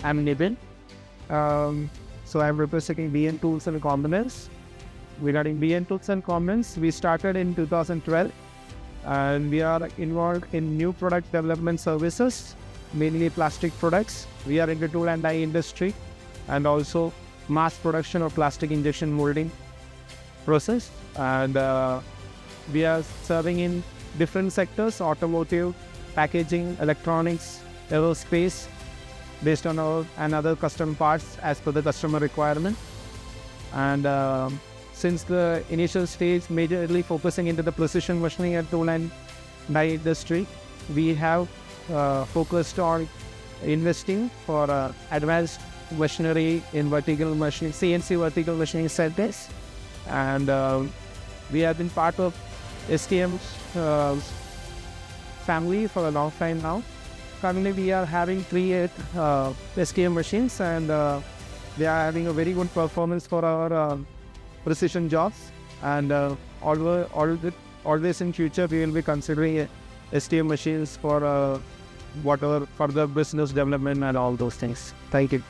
I'm Nibin. So I'm representing BN Tools and Components. Regarding BN Tools and Components, we started in 2012 and we are involved in new product development services, mainly plastic products. We are in the tool and die industry and also mass production of plastic injection molding process. And we are serving in different sectors: automotive, packaging, electronics, aerospace, based on our and other custom parts as per the customer requirement. And since the initial stage, majorly focusing into the precision machining and tool and die industry, we have focused on investing for advanced machinery in vertical machining, CNC vertical machining centers. And we have been part of STM's family for a long time now. Currently, we are having 3 STM machines, and they are having a very good performance for our precision jobs. And always in future, we will be considering STM machines for whatever further business development and all those things. Thank you.